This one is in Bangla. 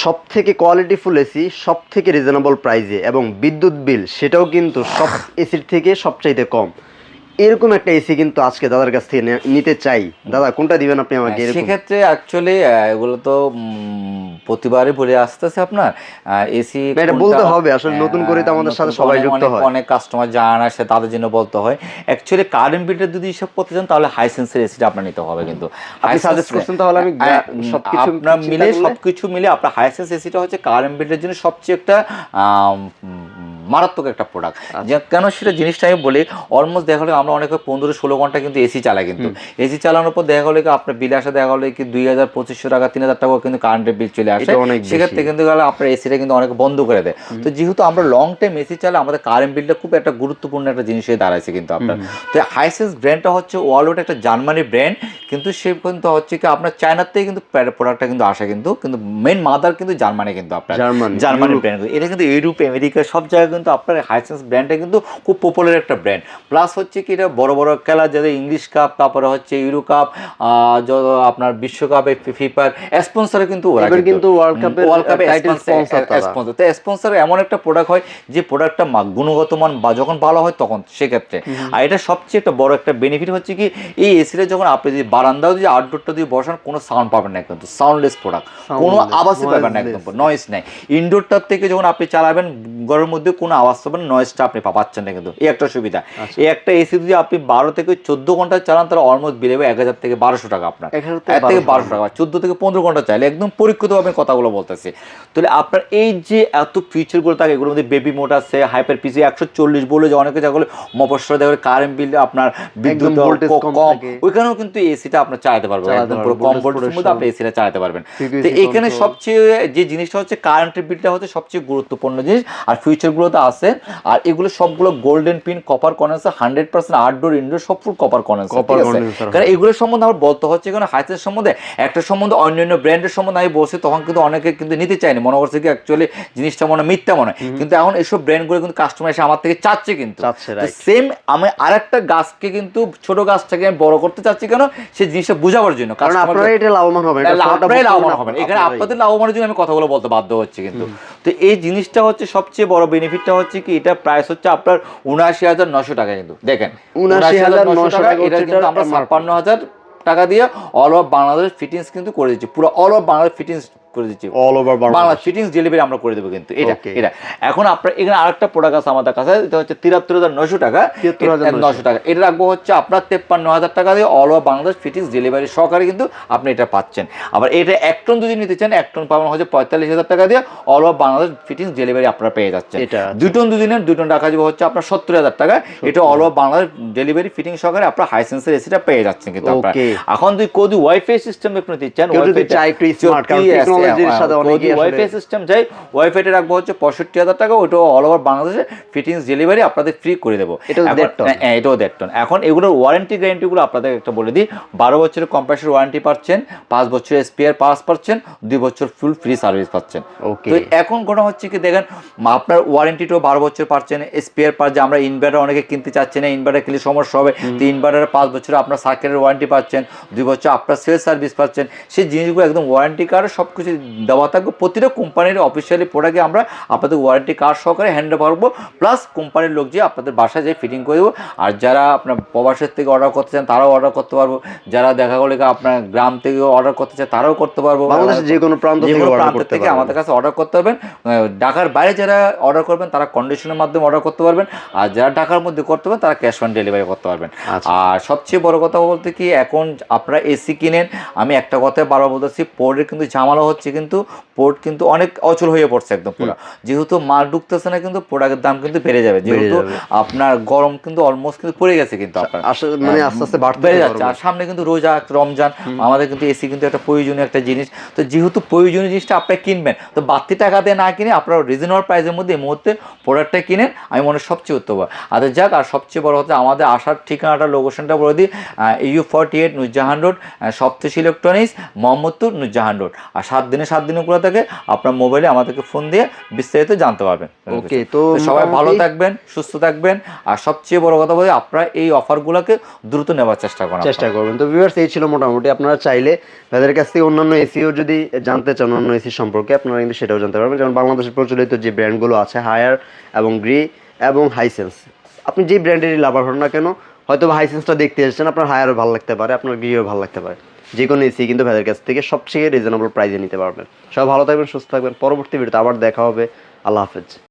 সবথেকে কোয়ালিটিফুল এসি, সবথেকে রিজনেবল প্রাইসে এবং বিদ্যুৎ বিল সেটাও কিন্তু সব এসির থেকে সবচাইতে কম। এরকম একটা এসি কিন্তু আজকে দাদার কাছ থেকে নিতে চাই। দাদা কোনটা দিবেন আপনি আমাকে? সেক্ষেত্রে অ্যাকচুয়ালি এগুলো তো প্রতিবারই বলে আসতেছে আপনার এসি এটা বলতে হবে আসলে, নতুন করে তো আমাদের সাথে সবাই যুক্ত হয়, অনেক কাস্টমার জানা না, সে তাদের জন্য বলতে হয়। অ্যাকচুয়ালি কারেন্ট বিলটা যদি হিসাব করতে চান তাহলে হাইসেন্সের এসিটা আপনার নিতে হবে। কিন্তু আপনি সাজেস্ট করছেন তাহলে আমি সবকিছু আপনার মিলে সবকিছু মিলে আপনার হাইসেন্স এসিটা হচ্ছে কারেন্ট বিলের জন্য সবচেয়ে একটা মারাত্মক একটা প্রোডাক্ট। যে কেন সেটা জিনিসটা আমি বলি, অলমোস্ট দেখা গেলো আমরা অনেকে 15-16 ঘন্টা কিন্তু এসি চালাই। কিন্তু এসি চালানোর পর দেখা গেলো কি আপনার বিল আসা দেখা গেলো কি 2000-2500 টাকা 3000 টাকা কিন্তু কারেন্টের বিল চলে আসে। সেক্ষেত্রে কিন্তু আপনার এসিটা কিন্তু অনেক বন্ধ করে দেয়। তো যেহেতু আমরা লং টাইম এসি চালাই, আমাদের কারেন্ট বিলটা খুব একটা গুরুত্বপূর্ণ একটা জিনিস হয়ে দাঁড়াইছে কিন্তু আপনার। তো হাইসেন্স ব্র্যান্ডটা হচ্ছে ওয়ার্ল্ড একটা জার্মানি ব্র্যান্ড, কিন্তু সে কিন্তু হচ্ছে কি আপনার চায়নার থেকে কিন্তু প্রোডাক্টটা কিন্তু আসে, কিন্তু মেইন মাদার কিন্তু জার্মানি, কিন্তু আপনার জার্মানি ব্র্যান্ড। এটা কিন্তু ইউরোপ আমেরিকা সব জায়গায় কিন্তু আপনার হাইসেন্স ব্র্যান্ডটা কিন্তু খুব পপুলার একটা ব্র্যান্ড। প্লাস হচ্ছে কি এটা বড় বড় খেলা, যাদের ইংলিশ কাপ, তারপরে হচ্ছে ইউরো কাপ, আপনার বিশ্বকাপে ফিফার স্পন্সর কিন্তু ওরা কিন্তু ওয়ার্ল্ড কাপে স্পন্সর। তো স্পন্সর এমন একটা প্রোডাক্ট হয় যে প্রোডাক্টটা গুণগত মান বা যখন ভালো হয় তখন সেক্ষেত্রে। আর এটা সবচেয়ে একটা বড় একটা বেনিফিট হচ্ছে কি এই এসিটা যখন আপনি যদি বারান্দাও যদি আউটডোরটা দিয়ে বসান কোনো সাউন্ড পাবেন না, কিন্তু সাউন্ডলেস প্রোডাক্ট, কোনো আওয়াজই পাবেন না, একদম নয়েজ নাই। ইনডোরটার থেকে যখন আপনি চালাবেন ঘরের মধ্যে কোনো আওয়াজ পাবেন, নয়েজটা আপনি পাচ্ছেন না, কিন্তু এই একটা সুবিধা। এই একটা এসি যদি আপনি 12 থেকে 14 ঘন্টা চালান তাহলে অলমোস্ট বিল হবে 1000 থেকে 1200 টাকা আপনার, 1 থেকে 1200 টাকা। 14 থেকে 15 ঘন্টা চাইলে একদম পরীক্ষিতভাবে কথাগুলো বলতেছি। তাহলে আপনার এই যে এত ফিচারগুলো থাকে, এগুলোর মধ্যে বেবি মোড আছে, হাইপার পিসি 140 বলে যে অনেকে যাগুলো মফস্বল দেখবে কারেন্ট বিল আপনার বিদ্যুৎ কম, ওইখানেও কিন্তু এসিটা আপনার চালাতে পারবেন, একদম পুরো কম ভোল্টেজের মধ্যে আপনি এসিটা চালাতে পারবেন। তো এখানে সবচেয়ে যে জিনিসটা হচ্ছে কারেন্টের বিলটা হচ্ছে সবচেয়ে গুরুত্বপূর্ণ জিনিস, আর ফিচারগুলোতে আছে। আর এগুলো সবগুলো golden pin, copper condenser, 100% outdoor indoor সব ফুল কপার কন্ডেন্সার। কারণ এগুলোর সম্বন্ধে আমার বলতে হচ্ছে এখানে হাইসেন্স সম্বন্ধে একটা সম্বন্ধে অন্যান্য ব্র্যান্ডের সম্বন্ধে আমি বলছি, তখন কিন্তু অনেকে কিন্তু নিতে চায়নি, মনে করছে কি অ্যাকচুয়ালি জিনিসটা মনে মিথ্যা মনে। কিন্তু এখন এসব ব্র্যান্ডগুলো কিন্তু কাস্টমার এসে আমার থেকে চাচ্ছে, কিন্তু সেম আমি আরেকটা গাছকে কিন্তু ছোট গাছটাকে আমি বড় করতে চাচ্ছি কেন, সেই জিনিসটা বোঝাবার জন্য, কারণ আপনারা এটা লাভবান হবেন, আপনারাই লাভবান হবেন। এখানে আপনাদের লাভবানের জন্য আমি কথাগুলো বলতে বাধ্য হচ্ছে কিন্তু। তো এই জিনিসটা হচ্ছে সবচেয়ে বড় বেনিফিটটা হচ্ছে কি এটা প্রাইস হচ্ছে আপনার ৭৯,৯০০ টাকা। কিন্তু দেখেন ৭৯,৯০০ টাকা, এটা কিন্তু আমরা ৫৬,০০০ টাকা দিয়ে অল ওভার বাংলাদেশ ফিটিংস কিন্তু করে দিচ্ছি, পুরো অল ওভার বাংলাদেশ ফিটিংস করে দিচ্ছি, all over Bangladesh fittings delivery আমরা করে দেবো। কিন্তু এটা এখন আপনার এখানে আরেকটা প্রোডাক্ট আছে আমাদের কাছে, এটা হচ্ছে ৭৩,৯০০ টাকা, ৯০০ টাকা। এটা রাখবো হচ্ছে আপনার ৫৩,০০০ টাকা দিয়ে all over Bangladesh fittings delivery সহকারে কিন্তু আপনি এটা পাচ্ছেন। আবার এটা 1 টন যদি নিতে চান, 1 টন পাবেন হচ্ছে ৪৫,০০০ টাকা দিয়ে all over Bangladesh fittings delivery আপনারা পেয়ে যাচ্ছেন। 2 টন যদি নেন, 2 টন রাখা যাবে হচ্ছে আপনার ৭০,০০০ টাকা, এটা all over Bangladesh delivery fitting সহকারে আপনার হাইসেন্সের এসিটা পেয়ে যাচ্ছেন। কিন্তু আপনারা এখন যদি ওয়াইফাই সিস্টেম একটু নিতে চান, ওয়াইফাই সিস্টেম চাই, ওয়াইফাইটা রাখবো হচ্ছে ৬৫,০০০ টাকা, ওইটা অল ওভার বাংলাদেশে ফিটিংস ডেলিভারি আপনাদের ফ্রি করে দেবো। এটাও 1.5 টন। এখন এগুলোর ওয়ারেন্টি গ্যারান্টিগুলো আপনাদের একটা বলে দিই। 12 বছরের কম্প্রেসর ওয়ারেন্টি পাচ্ছেন, 5 বছরের স্পেয়ার পাস পাচ্ছেন, 2 বছর ফুল ফ্রি সার্ভিস পাচ্ছেন। তো এখন কোনো হচ্ছে কি দেখেন আপনার ওয়ারেন্টিটাও 12 বছর পাচ্ছেন, স্পেয়ার পাস যে আমরা ইনভার্টার অনেকে কিনতে চাচ্ছেন না, ইনভার্টার কিনলে সমস্যা হবে, তো ইনভার্টারের 5 বছর আপনার সার্কিটের ওয়ারেন্টি পাচ্ছেন, 2 বছর আপনার সেল সার্ভিস পাচ্ছেন। সেই জিনিসগুলো একদম ওয়ারেন্টি কার্ড সব কিছু দেওয়া থাকবে। প্রতিটা কোম্পানির অফিসিয়ালি প্রোডাক্টে আমরা আপনাদের ওয়ারেন্টি কার্ড সহকারে হ্যান্ড ওভার করবো, প্লাস কোম্পানির লোক যে আপনাদের বাসায় যেয়ে ফিটিং করে দেবো। আর যারা আপনার প্রবাসের থেকে অর্ডার করতে চান তারাও অর্ডার করতে পারবো, যারা দেখা গেলো আপনার গ্রাম থেকে অর্ডার করতে চান তারাও করতে পারবো, বাংলাদেশের যে কোনো প্রান্ত থেকে আমাদের কাছে অর্ডার করতে পারবেন। ঢাকার বাইরে যারা অর্ডার করবেন তারা কন্ডিশনের মাধ্যমে অর্ডার করতে পারবেন, আর যারা ঢাকার মধ্যে করতে পারবেন তারা ক্যাশ অন ডেলিভারি করতে পারবেন। আর সবচেয়ে বড় কথা বলতে কি এখন আপনারা এসি কিনেন, আমি একটা কথাই বারবার বলতেছি, পোর্টের কিন্তু ঝামেলা হচ্ছে, কিন্তু পোর্ট কিন্তু অনেক অচল হয়ে পড়ছে একদম পুরো, যেহেতু মাল ঢুকতেছে না কিন্তু প্রোডাক্টের দাম কিন্তু বেড়ে যাবে, যেহেতু আপনার গরম কিন্তু অলমোস্ট কিন্তু পড়ে গেছে, কিন্তু আপনার মানে আস্তে আস্তে বেড়ে যাচ্ছে। আর সামনে কিন্তু রোজা রমজান, আমাদের কিন্তু এসি কিন্তু একটা প্রয়োজনীয় একটা জিনিস। তো যেহেতু প্রয়োজনীয় জিনিসটা আপনি কিনবেন, তো বাড়তি টাকা দিয়ে না কিনে আপনারা রিজনেবল প্রাইসের মধ্যে এই মুহূর্তে প্রোডাক্টটা কিনেন, আমি মনে সবচেয়ে উত্তম। আর যাক, আর সবচেয়ে বড় হচ্ছে আমাদের আসার ঠিকানাটা, লোকেশনটা বলে দিই, EU 48 Nurjahan road, Saptashi electronics, Mohammadpur, Nurjahan road. আর 7 7 দিনে খোলা থাকে। আপনার মোবাইলে আমাদেরকে ফোন দিয়ে বিস্তারিত জানতে পারবেন। ওকে, তো সবাই ভালো থাকবেন, সুস্থ থাকবেন, আর সবচেয়ে বড় কথা বলি আপনারা এই অফারগুলোকে দ্রুত নেওয়ার চেষ্টা করবেন। তো ভিউয়ার্স, এই ছিল মোটামুটি। আপনারা চাইলে তাদের কাছ থেকে অন্যান্য এসিও যদি জানতে চান, অন্য এসি সম্পর্কে, আপনারা কিন্তু সেটাও জানতে পারবেন। যেমন বাংলাদেশের প্রচলিত যে ব্র্যান্ডগুলো আছে, হায়ার এবং গ্রি এবং হাইসেন্স, আপনি যে ব্র্যান্ডেরই লাভার হন না কেন, হয়তো হাইসেন্সটা দেখতে এসেছেন, আপনার হায়ারও ভালো লাগতে পারে, আপনার গ্রিও ভালো লাগতে পারে। যে কোনো এসি কিন্তু ভাইদের কাছ থেকে সবচেয়ে রিজনেবল প্রাইসে নিতে পারবেন। সব ভালো থাকবেন, সুস্থ থাকবেন। পরবর্তী ভিডিওতে আবার দেখা হবে। আল্লাহ হাফেজ।